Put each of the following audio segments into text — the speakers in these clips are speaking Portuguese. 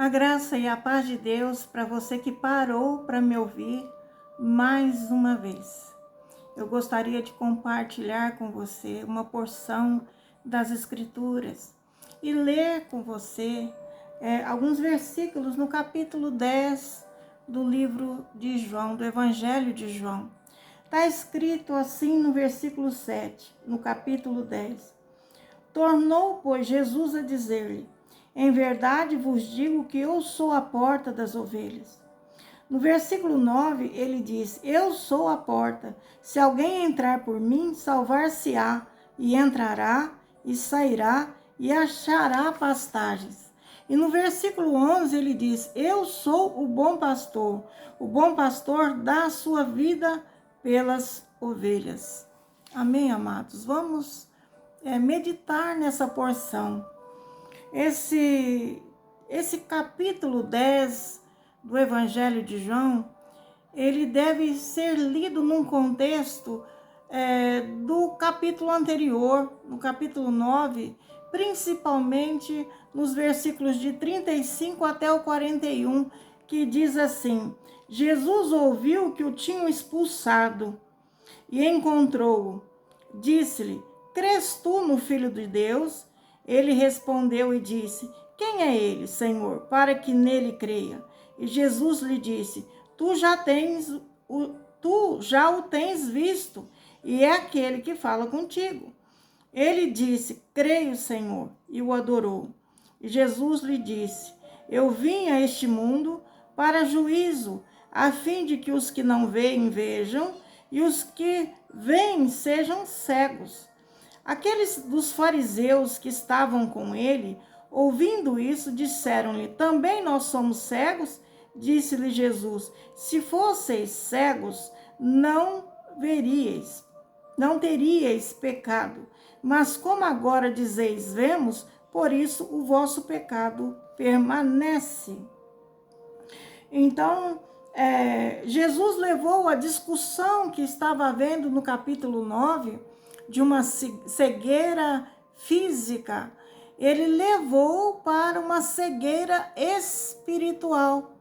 A graça e a paz de Deus para você que parou para me ouvir mais uma vez. Eu gostaria de compartilhar com você uma porção das Escrituras e ler com você alguns versículos no capítulo 10 do livro de João, do Evangelho de João. Está escrito assim no versículo 7, no capítulo 10. Tornou, pois, Jesus a dizer-lhe: em verdade vos digo que eu sou a porta das ovelhas. No versículo 9, ele diz: eu sou a porta. Se alguém entrar por mim, salvar-se-á, e entrará, e sairá, e achará pastagens. E no versículo 11, ele diz: eu sou o bom pastor. O bom pastor dá a sua vida pelas ovelhas. Amém, amados? Vamos meditar nessa porção. Esse capítulo 10 do Evangelho de João, ele deve ser lido num contexto do capítulo anterior, no capítulo 9, principalmente nos versículos de 35 até o 41, que diz assim: Jesus ouviu que o tinham expulsado e encontrou-o. Disse-lhe: crês tu no Filho de Deus? Ele respondeu e disse: quem é ele, Senhor, para que nele creia? E Jesus lhe disse: tu já o tens visto, e é aquele que fala contigo. Ele disse: creio, Senhor, e o adorou. E Jesus lhe disse: eu vim a este mundo para juízo, a fim de que os que não veem vejam, e os que veem sejam cegos. Aqueles dos fariseus que estavam com ele, ouvindo isso, disseram-lhe: também nós somos cegos? Disse-lhe Jesus: se fosseis cegos, não teríeis pecado. Mas como agora dizeis, vemos, por isso o vosso pecado permanece. Então, Jesus levou a discussão que estava havendo no capítulo 9, de uma cegueira física, ele levou para uma cegueira espiritual.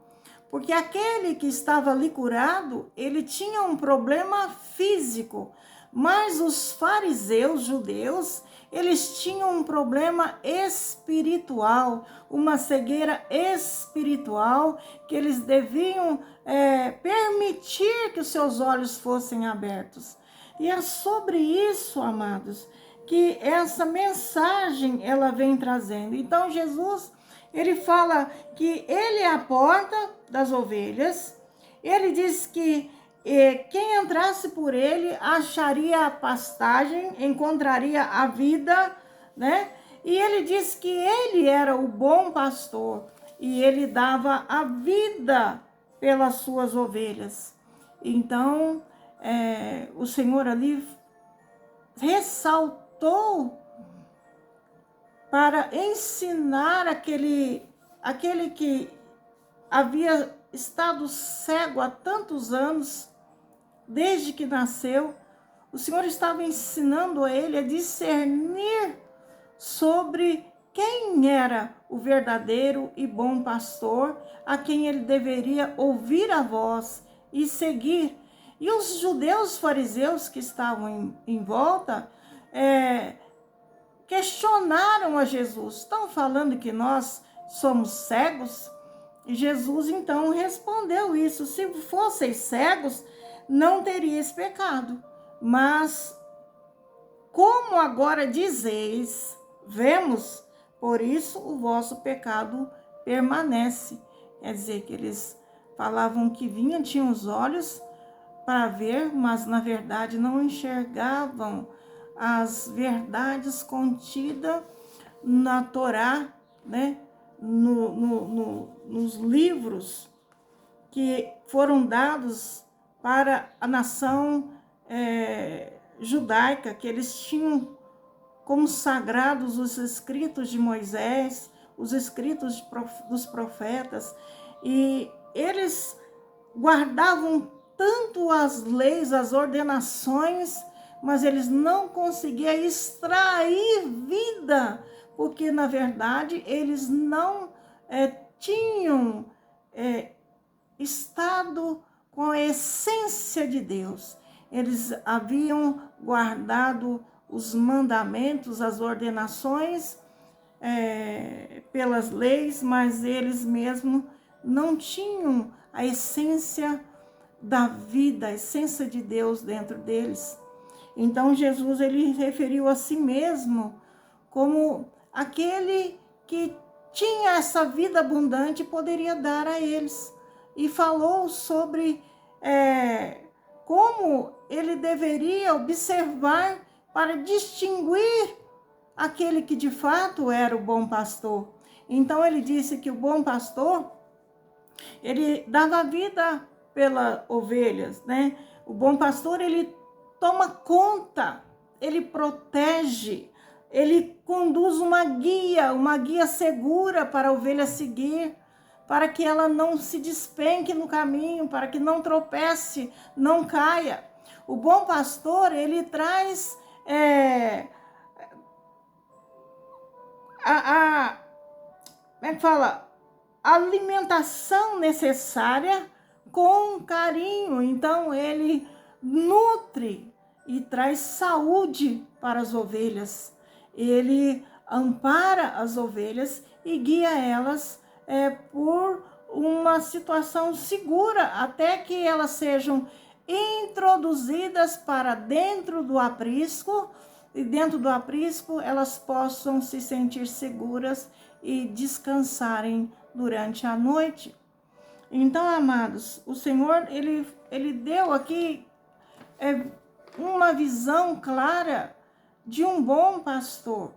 Porque aquele que estava ali curado, ele tinha um problema físico, mas os fariseus judeus, eles tinham um problema espiritual, uma cegueira espiritual, que eles deviam permitir que os seus olhos fossem abertos. E é sobre isso, amados, que essa mensagem ela vem trazendo. Então Jesus, ele fala que ele é a porta das ovelhas. Ele diz que quem entrasse por ele acharia a pastagem, encontraria a vida, né? E ele diz que ele era o bom pastor e ele dava a vida pelas suas ovelhas. Então, o Senhor ali ressaltou para ensinar aquele que havia estado cego há tantos anos, desde que nasceu. O Senhor estava ensinando a ele a discernir sobre quem era o verdadeiro e bom pastor, a quem ele deveria ouvir a voz e seguir. E os judeus fariseus que estavam em volta questionaram a Jesus: estão falando que nós somos cegos? E Jesus então respondeu isso: se fosseis cegos, não teríeis pecado. Mas como agora dizeis, vemos, por isso o vosso pecado permanece. Quer dizer que eles falavam que tinham os olhos para ver, mas na verdade não enxergavam as verdades contidas na Torá, né? Nos livros que foram dados para a nação judaica, que eles tinham como sagrados os escritos de Moisés, os escritos dos profetas, e eles guardavam tanto as leis, as ordenações, mas eles não conseguiam extrair vida, porque na verdade eles não tinham estado com a essência de Deus. Eles haviam guardado os mandamentos, as ordenações, pelas leis, mas eles mesmos não tinham a essência da vida, a essência de Deus dentro deles. Então Jesus, ele referiu a si mesmo como aquele que tinha essa vida abundante e poderia dar a eles. E falou sobre como ele deveria observar para distinguir aquele que de fato era o bom pastor. Então ele disse que o bom pastor, ele dava vida pelas ovelhas, né? O bom pastor, ele toma conta, ele protege, ele conduz uma guia segura para a ovelha seguir, para que ela não se despenque no caminho, para que não tropece, não caia. O bom pastor, ele traz como é que fala? A alimentação necessária com carinho. Então ele nutre e traz saúde para as ovelhas. Ele ampara as ovelhas e guia elas por uma situação segura, até que elas sejam introduzidas para dentro do aprisco, e dentro do aprisco elas possam se sentir seguras e descansarem durante a noite. Então, amados, o Senhor, ele deu aqui uma visão clara de um bom pastor.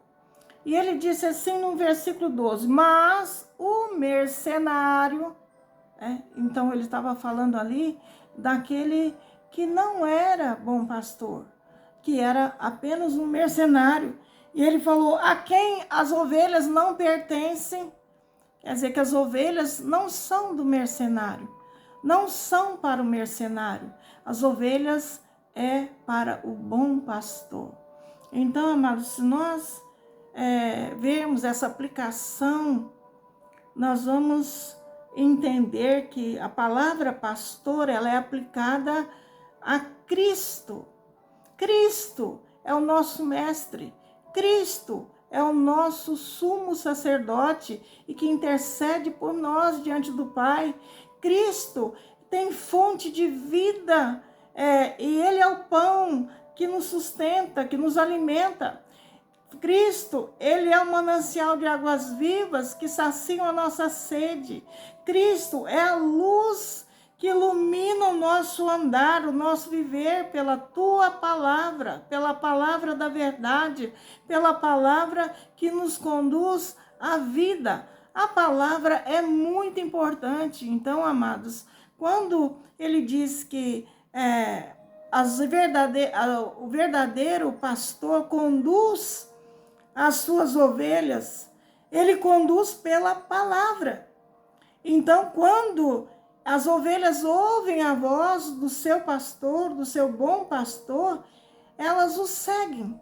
E ele disse assim no versículo 12, mas o mercenário, então ele estava falando ali daquele que não era bom pastor, que era apenas um mercenário. E ele falou, a quem as ovelhas não pertencem, quer dizer que as ovelhas não são do mercenário, não são para o mercenário, as ovelhas é para o bom pastor. Então, amados, se nós vermos essa aplicação, nós vamos entender que a palavra pastor, ela é aplicada a Cristo. Cristo é o nosso mestre, Cristo é o nosso sumo sacerdote e que intercede por nós diante do Pai. Cristo tem fonte de vida, e Ele é o pão que nos sustenta, que nos alimenta. Cristo, Ele é o manancial de águas vivas que saciam a nossa sede. Cristo é a luz que ilumina o nosso andar, o nosso viver pela Tua palavra, pela palavra da verdade, pela palavra que nos conduz à vida. A palavra é muito importante. Então, amados, quando Ele diz que o verdadeiro pastor conduz as suas ovelhas, ele conduz pela palavra. Então, quando as ovelhas ouvem a voz do seu pastor, do seu bom pastor, elas o seguem.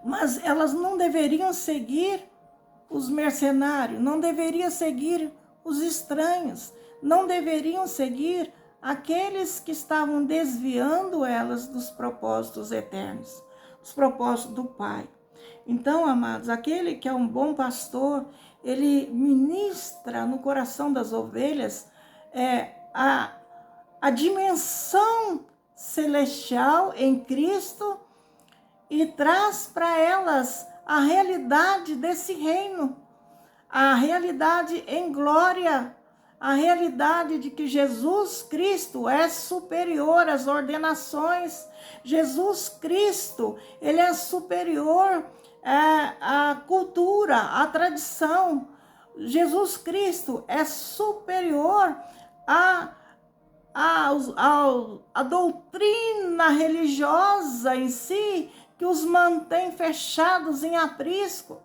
Mas elas não deveriam seguir os mercenários, não deveriam seguir os estranhos, não deveriam seguir aqueles que estavam desviando elas dos propósitos eternos, os propósitos do Pai. Então, amados, aquele que é um bom pastor, ele ministra no coração das ovelhas a dimensão celestial em Cristo e traz para elas a realidade desse reino, a realidade em glória, a realidade de que Jesus Cristo é superior às ordenações. Jesus Cristo, Ele é superior à cultura, à tradição. Jesus Cristo é superior a doutrina religiosa em si, que os mantém fechados em aprisco,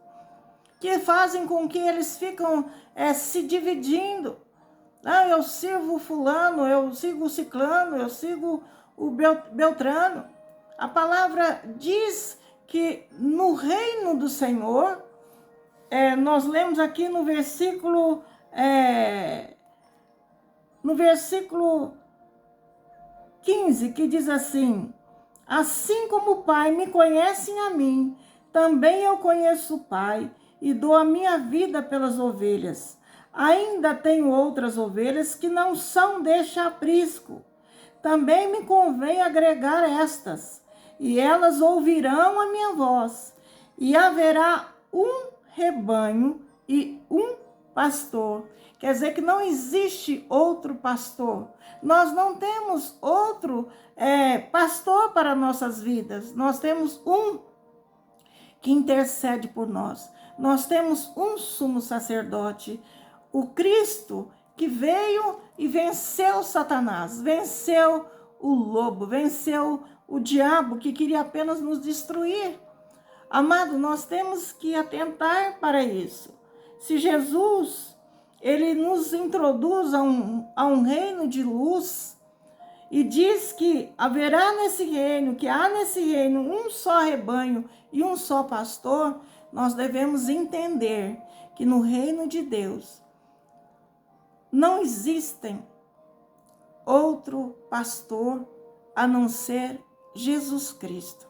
que fazem com que eles ficam se dividindo. Eu sirvo fulano, eu sigo o ciclano, eu sigo o beltrano. A palavra diz que no reino do Senhor, nós lemos aqui no versículo no versículo 15, que diz assim: assim como o Pai me conhece a mim, também eu conheço o Pai e dou a minha vida pelas ovelhas. Ainda tenho outras ovelhas que não são deste aprisco. Também me convém agregar estas, e elas ouvirão a minha voz, e haverá um rebanho e um pastor. Quer dizer que não existe outro pastor. Nós não temos outro pastor para nossas vidas. Nós temos um que intercede por nós. Nós temos um sumo sacerdote, o Cristo, que veio e venceu Satanás, venceu o lobo, venceu o diabo que queria apenas nos destruir. Amado, nós temos que atentar para isso. Se Jesus, ele nos introduz a um reino de luz e diz que haverá nesse reino, que há nesse reino um só rebanho e um só pastor, nós devemos entender que no reino de Deus não existem outro pastor a não ser Jesus Cristo.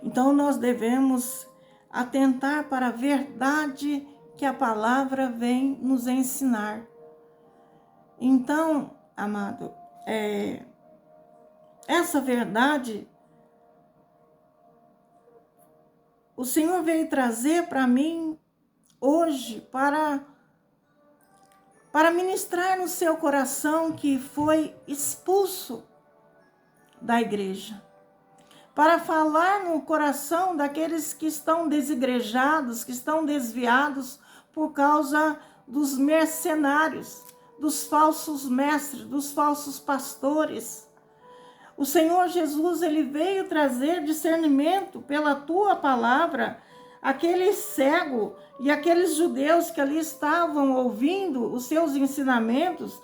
Então nós devemos atentar para a verdade que a palavra vem nos ensinar. Então, amado, essa verdade o Senhor veio trazer para mim hoje para ministrar no seu coração que foi expulso da igreja, para falar no coração daqueles que estão desigrejados, que estão desviados por causa dos mercenários, dos falsos mestres, dos falsos pastores. O Senhor Jesus, ele veio trazer discernimento pela tua palavra, aquele cego e aqueles judeus que ali estavam ouvindo os seus ensinamentos,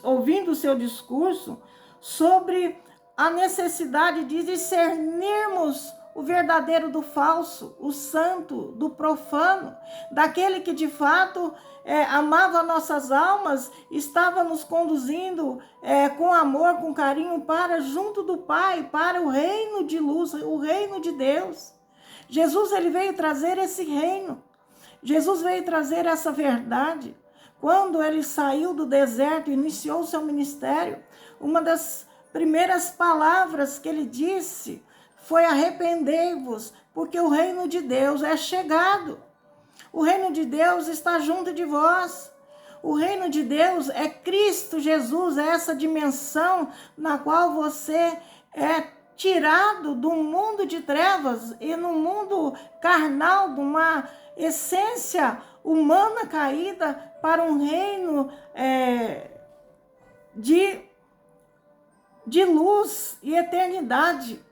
ouvindo o seu discurso, sobre a necessidade de discernirmos o verdadeiro do falso, o santo do profano, daquele que de fato amava nossas almas, estava nos conduzindo com amor, com carinho para junto do Pai, para o reino de luz, o reino de Deus. Jesus, ele veio trazer esse reino. Jesus veio trazer essa verdade. Quando ele saiu do deserto e iniciou o seu ministério, uma das primeiras palavras que ele disse foi: arrependei-vos, porque o reino de Deus é chegado. O reino de Deus está junto de vós. O reino de Deus é Cristo Jesus, é essa dimensão na qual você é tirado do mundo de trevas e no mundo carnal, de uma essência humana caída, para um reino de luz e eternidade,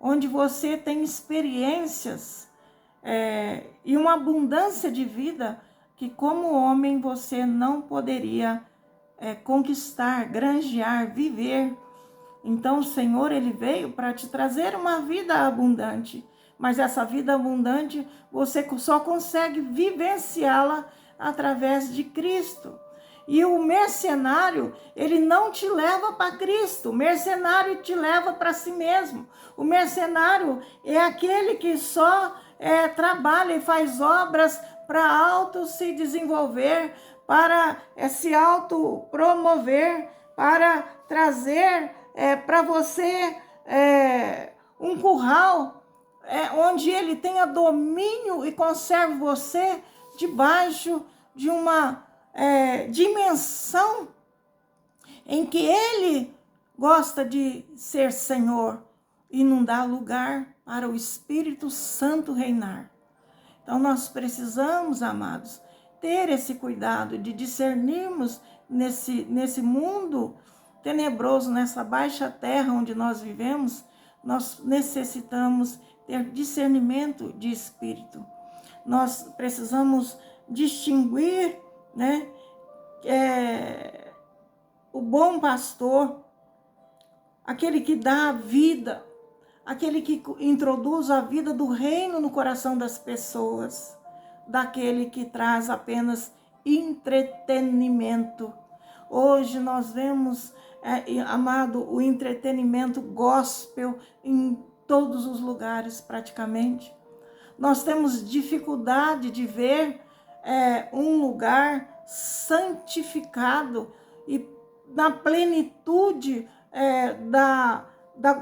onde você tem experiências e uma abundância de vida que como homem você não poderia conquistar, granjear, viver. Então o Senhor, ele veio para te trazer uma vida abundante, mas essa vida abundante você só consegue vivenciá-la através de Cristo. E o mercenário, ele não te leva para Cristo, o mercenário te leva para si mesmo. O mercenário é aquele que só trabalha e faz obras para auto se desenvolver, para se auto promover, para trazer para você um curral onde ele tenha domínio e conserve você debaixo de uma dimensão em que ele gosta de ser Senhor e não dá lugar para o Espírito Santo reinar. Então nós precisamos, amados, ter esse cuidado de discernirmos nesse mundo tenebroso, nessa baixa terra onde nós vivemos. Nós necessitamos ter discernimento de espírito. Nós precisamos distinguir, o bom pastor, aquele que dá a vida, aquele que introduz a vida do reino no coração das pessoas, daquele que traz apenas entretenimento. Hoje nós vemos, amado, o entretenimento gospel em todos os lugares praticamente. Nós temos dificuldade de ver um lugar santificado e na plenitude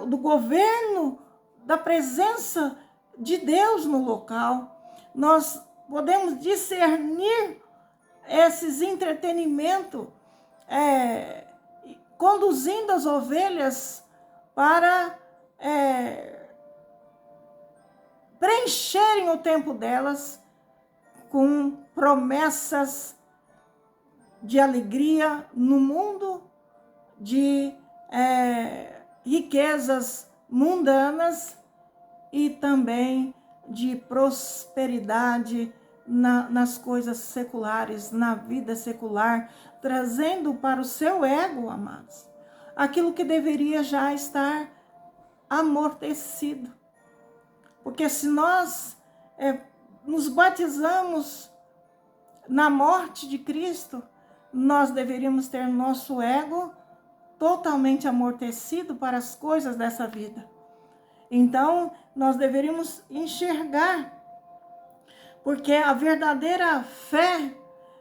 do governo, da presença de Deus no local. Nós podemos discernir esses entretenimentos, conduzindo as ovelhas para preencherem o tempo delas com promessas de alegria no mundo, de riquezas mundanas e também de prosperidade nas coisas seculares, na vida secular, trazendo para o seu ego, amados, aquilo que deveria já estar amortecido. Porque se nós nos batizamos na morte de Cristo, nós deveríamos ter nosso ego totalmente amortecido para as coisas dessa vida. Então, nós deveríamos enxergar, porque a verdadeira fé,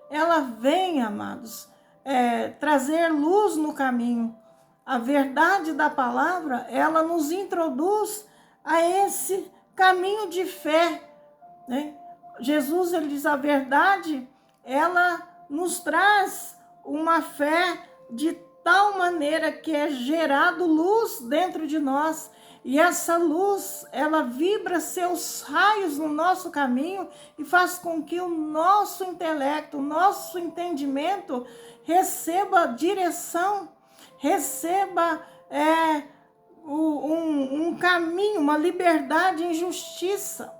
ela vem, amados, trazer luz no caminho. A verdade da palavra, ela nos introduz a esse caminho de fé, né? Jesus, ele diz, a verdade, ela nos traz uma fé de tal maneira que é gerado luz dentro de nós. E essa luz, ela vibra seus raios no nosso caminho e faz com que o nosso intelecto, o nosso entendimento receba direção, receba um caminho, uma liberdade em justiça.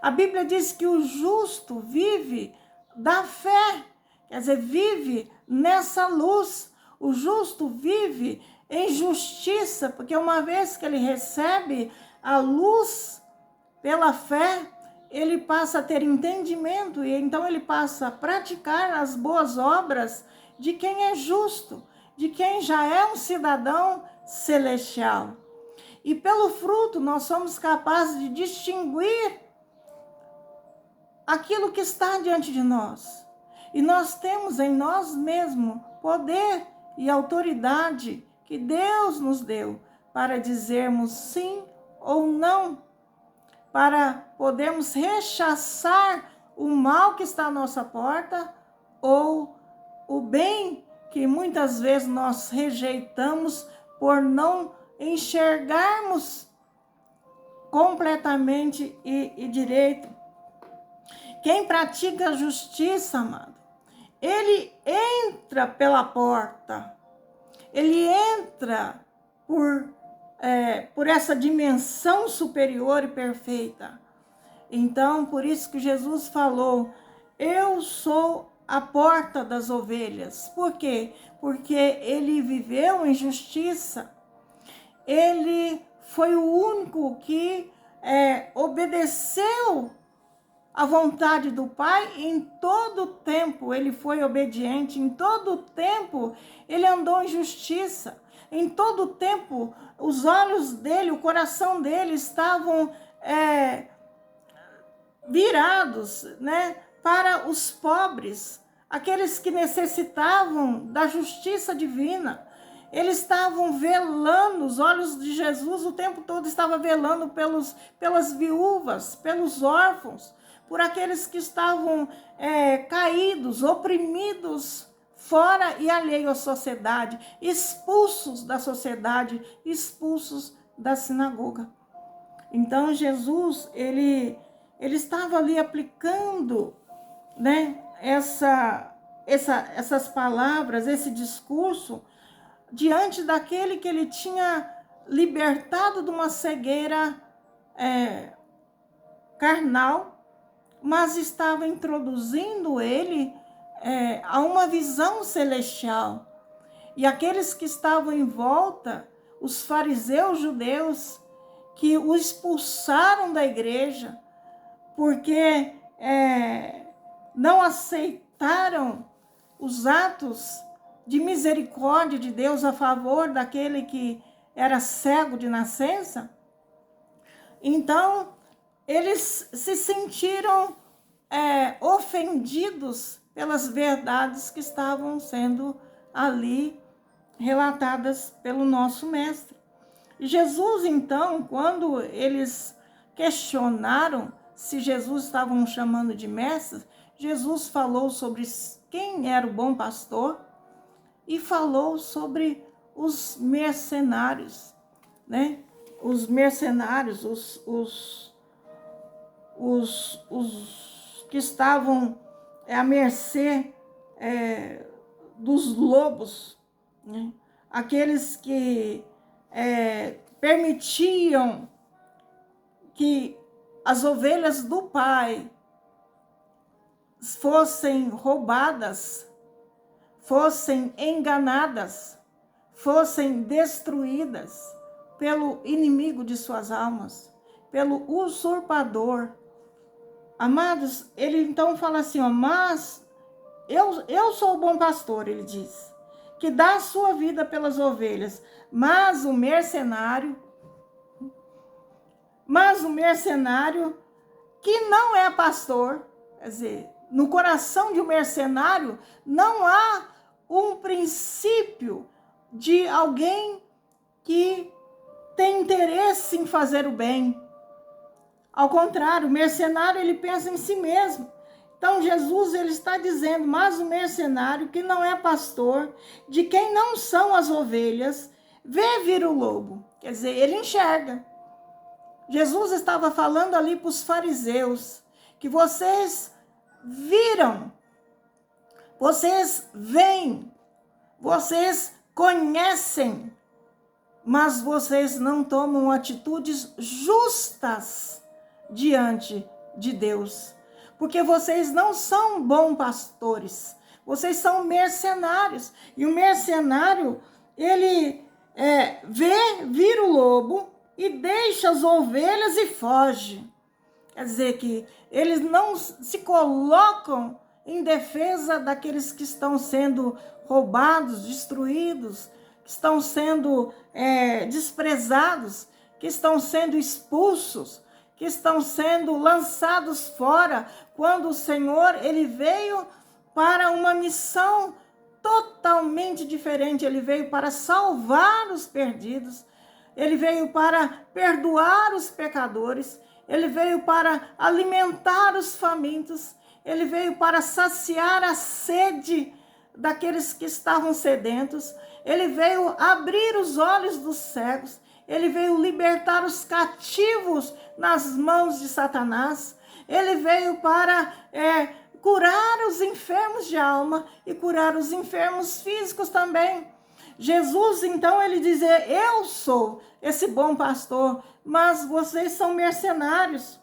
A Bíblia diz que o justo vive da fé, quer dizer, vive nessa luz. O justo vive em justiça, porque uma vez que ele recebe a luz pela fé, ele passa a ter entendimento e então ele passa a praticar as boas obras de quem é justo, de quem já é um cidadão celestial. E pelo fruto nós somos capazes de distinguir aquilo que está diante de nós. E nós temos em nós mesmos poder e autoridade que Deus nos deu para dizermos sim ou não, para podermos rechaçar o mal que está à nossa porta ou o bem que muitas vezes nós rejeitamos por não enxergarmos completamente e direito. Quem pratica a justiça, amado, ele entra pela porta, ele entra por essa dimensão superior e perfeita. Então, por isso que Jesus falou, eu sou a porta das ovelhas. Por quê? Porque ele viveu em justiça. Ele foi o único que obedeceu a vontade do Pai. Em todo o tempo ele foi obediente, em todo o tempo ele andou em justiça, em todo o tempo os olhos dele, o coração dele estavam virados, né, para os pobres, aqueles que necessitavam da justiça divina. Eles estavam velando, os olhos de Jesus o tempo todo estavam velando pelas viúvas, pelos órfãos, por aqueles que estavam caídos, oprimidos, fora e alheio à sociedade, expulsos da sociedade, expulsos da sinagoga. Então Jesus, ele estava ali aplicando, né, essas palavras, esse discurso, diante daquele que ele tinha libertado de uma cegueira carnal, mas estava introduzindo ele a uma visão celestial. E aqueles que estavam em volta, os fariseus judeus, que o expulsaram da igreja, porque não aceitaram os atos de misericórdia de Deus a favor daquele que era cego de nascença, então eles se sentiram ofendidos pelas verdades que estavam sendo ali relatadas pelo nosso mestre. E Jesus, então, quando eles questionaram se Jesus estavam chamando de mestre, Jesus falou sobre quem era o bom pastor e falou sobre os mercenários, né? Os mercenários, os que estavam à mercê dos lobos, né? Aqueles que permitiam que as ovelhas do Pai fossem roubadas, fossem enganadas, fossem destruídas pelo inimigo de suas almas, pelo usurpador. Amados, ele então fala assim, ó, mas eu sou o bom pastor, ele diz, que dá a sua vida pelas ovelhas, mas o mercenário que não é pastor, quer dizer, no coração de um mercenário não há um princípio de alguém que tem interesse em fazer o bem. Ao contrário, o mercenário ele pensa em si mesmo. Então Jesus ele está dizendo, mas o mercenário que não é pastor, de quem não são as ovelhas, vê vir o lobo. Quer dizer, ele enxerga. Jesus estava falando ali para os fariseus, que vocês viram, vocês veem, vocês conhecem, mas vocês não tomam atitudes justas diante de Deus. Porque vocês não são bons pastores, vocês são mercenários. E o mercenário, ele vê o lobo e deixa as ovelhas e foge. Quer dizer que eles não se colocam em defesa daqueles que estão sendo roubados, destruídos, que estão sendo desprezados, que estão sendo expulsos, que estão sendo lançados fora, quando o Senhor ele veio para uma missão totalmente diferente. Ele veio para salvar os perdidos, ele veio para perdoar os pecadores, ele veio para alimentar os famintos, ele veio para saciar a sede daqueles que estavam sedentos, ele veio abrir os olhos dos cegos, ele veio libertar os cativos nas mãos de Satanás, ele veio para curar os enfermos de alma e curar os enfermos físicos também. Jesus, então, ele diz, eu sou esse bom pastor, mas vocês são mercenários.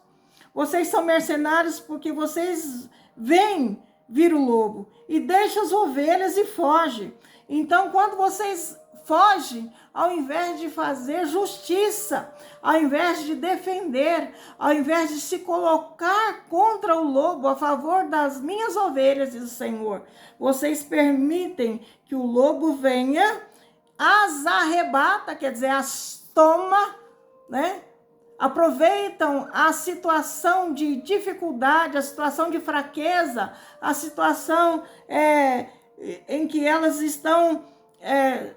Vocês são mercenários porque vocês veem vir o lobo e deixam as ovelhas e fogem. Então, quando vocês fogem, ao invés de fazer justiça, ao invés de defender, ao invés de se colocar contra o lobo a favor das minhas ovelhas, diz o Senhor, vocês permitem que o lobo venha, as arrebata, quer dizer, as toma, né? Aproveitam a situação de dificuldade, a situação de fraqueza, a situação em que elas estão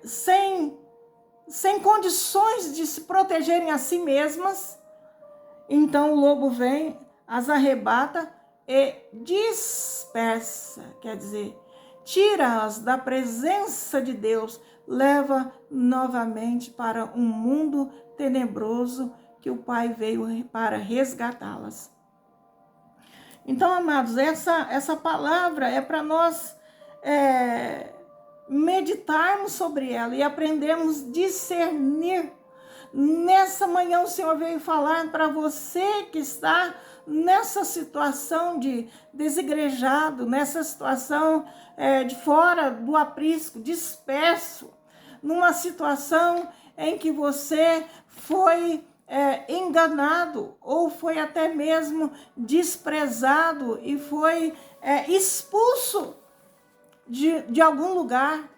sem condições de se protegerem a si mesmas. Então o lobo vem, as arrebata e dispersa, quer dizer, tira-as da presença de Deus, leva novamente para um mundo tenebroso que o Pai veio para resgatá-las. Então, amados, essa palavra é para nós meditarmos sobre ela e aprendermos a discernir. Nessa manhã o Senhor veio falar para você que está nessa situação de desigrejado, nessa situação de fora do aprisco, disperso, numa situação em que você foi enganado ou foi até mesmo desprezado e foi expulso de algum lugar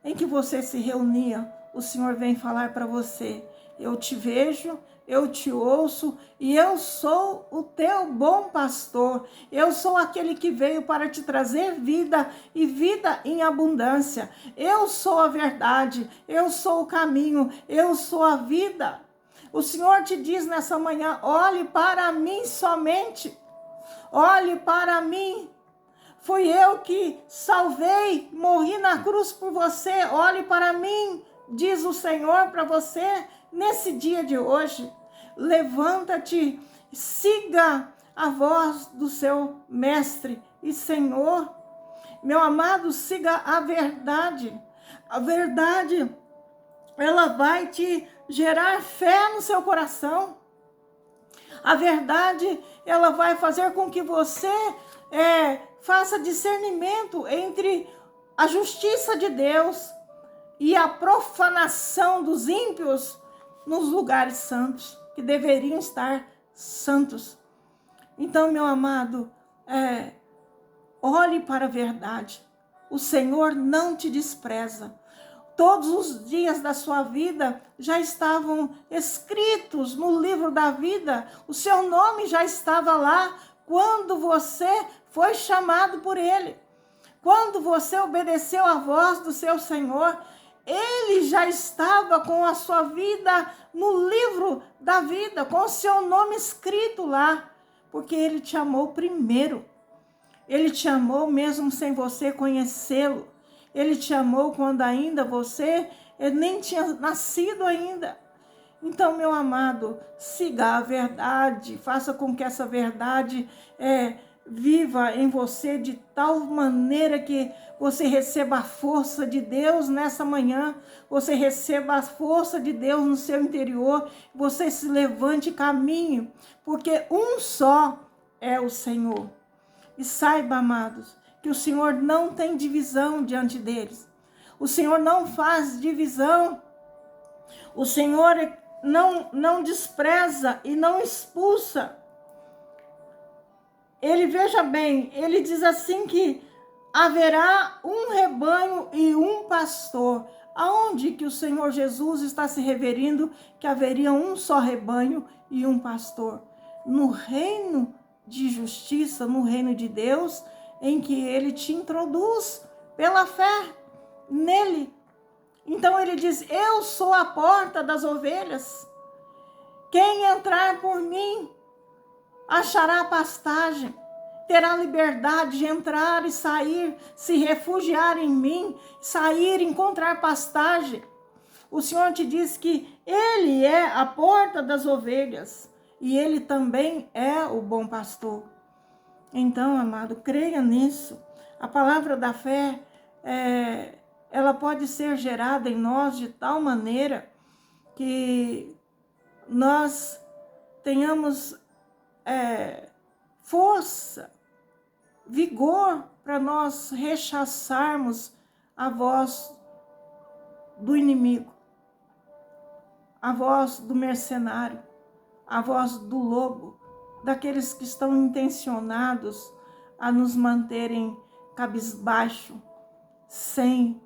em que você se reunia, o Senhor vem falar para você: eu te vejo, eu te ouço e eu sou o teu bom pastor. Eu sou aquele que veio para te trazer vida e vida em abundância. Eu sou a verdade, eu sou o caminho, eu sou a vida. O Senhor te diz nessa manhã: olhe para mim somente, olhe para mim. Fui eu que salvei, morri na cruz por você. Olhe para mim, diz o Senhor para você nesse dia de hoje. Levanta-te, siga a voz do seu mestre e Senhor. Meu amado, siga a verdade. A verdade, ela vai te gerar fé no seu coração. A verdade, ela vai fazer com que você faça discernimento entre a justiça de Deus e a profanação dos ímpios nos lugares santos, que deveriam estar santos. Então, meu amado, olhe para a verdade. O Senhor não te despreza. Todos os dias da sua vida já estavam escritos no livro da vida. O seu nome já estava lá quando você foi chamado por Ele. Quando você obedeceu à voz do seu Senhor, Ele já estava com a sua vida no livro da vida, com o seu nome escrito lá, porque Ele te amou primeiro. Ele te amou mesmo sem você conhecê-lo. Ele te amou quando ainda você nem tinha nascido ainda. Então, meu amado, siga a verdade, faça com que essa verdade viva em você de tal maneira que você receba a força de Deus nessa manhã, você receba a força de Deus no seu interior, você se levante e caminhe, porque um só é o Senhor. E saiba, amados, que o Senhor não tem divisão diante deles. O Senhor não faz divisão. O Senhor não despreza e não expulsa. Ele, veja bem, ele diz assim que haverá um rebanho e um pastor. Aonde que o Senhor Jesus está se referindo que haveria um só rebanho e um pastor? No reino de justiça, no reino de Deus, em que Ele te introduz pela fé nele. Então ele diz: eu sou a porta das ovelhas. Quem entrar por mim achará pastagem, terá liberdade de entrar e sair, se refugiar em mim, sair, encontrar pastagem. O Senhor te diz que Ele é a porta das ovelhas e Ele também é o bom pastor. Então, amado, creia nisso. A palavra da fé, ela pode ser gerada em nós de tal maneira que nós tenhamos força, vigor para nós rechaçarmos a voz do inimigo, a voz do mercenário, a voz do lobo, daqueles que estão intencionados a nos manterem cabisbaixo, sem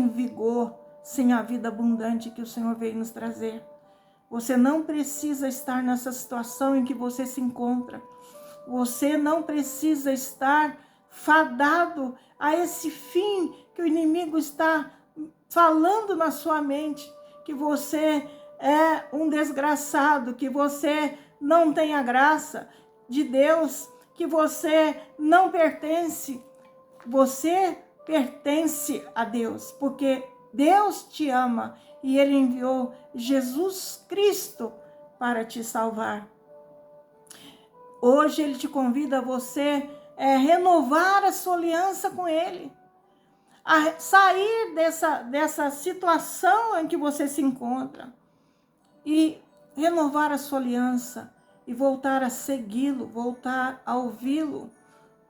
vigor, sem a vida abundante que o Senhor veio nos trazer. Você não precisa estar nessa situação em que você se encontra. Você não precisa estar fadado a esse fim que o inimigo está falando na sua mente, que você é um desgraçado, que você não tem a graça de Deus, que você não pertence. Você pertence a Deus, porque Deus te ama e Ele enviou Jesus Cristo para te salvar. Hoje Ele te convida a você renovar a sua aliança com Ele, a sair dessa situação em que você se encontra e renovar a sua aliança e voltar a segui-lo, voltar a ouvi-lo.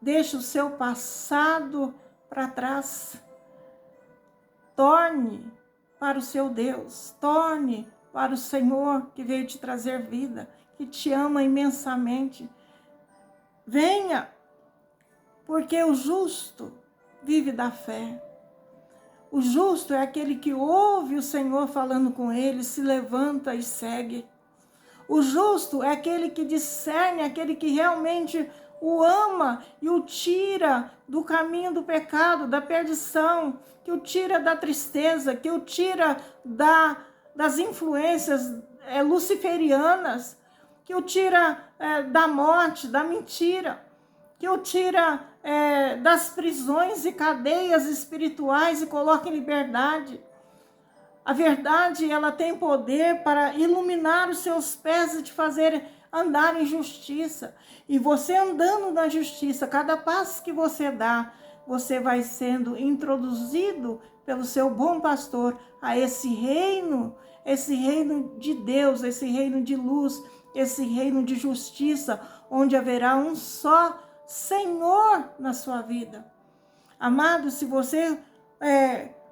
Deixe o seu passado para trás. Torne para o seu Deus, torne para o Senhor que veio te trazer vida, que te ama imensamente. Venha, porque o justo vive da fé. O justo é aquele que ouve o Senhor falando com ele, se levanta e segue. O justo é aquele que discerne, aquele que realmente o ama e o tira do caminho do pecado, da perdição, que o tira da tristeza, que o tira das influências luciferianas, que o tira da morte, da mentira, que o tira das prisões e cadeias espirituais e coloca em liberdade. A verdade, ela tem poder para iluminar os seus pés e te fazer andar em justiça. E você andando na justiça, cada passo que você dá, você vai sendo introduzido pelo seu bom pastor a esse reino de Deus, esse reino de luz, esse reino de justiça, onde haverá um só Senhor na sua vida. Amado, se você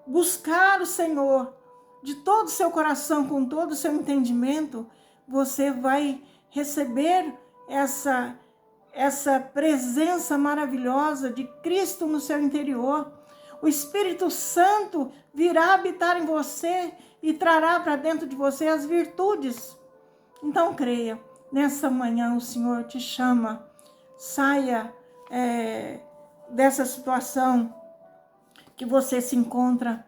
buscar o Senhor de todo o seu coração, com todo o seu entendimento, você vai receber essa presença maravilhosa de Cristo no seu interior. O Espírito Santo virá habitar em você e trará para dentro de você as virtudes. Então creia, nessa manhã o Senhor te chama, saia dessa situação que você se encontra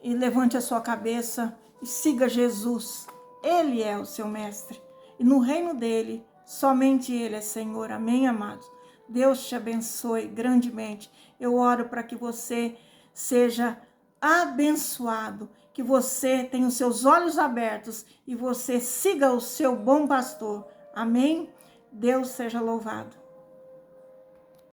e levante a sua cabeça e siga Jesus. Ele é o seu mestre. E no reino dele, somente ele é Senhor. Amém, amados? Deus te abençoe grandemente. Eu oro para que você seja abençoado, que você tenha os seus olhos abertos e você siga o seu bom pastor. Amém? Deus seja louvado.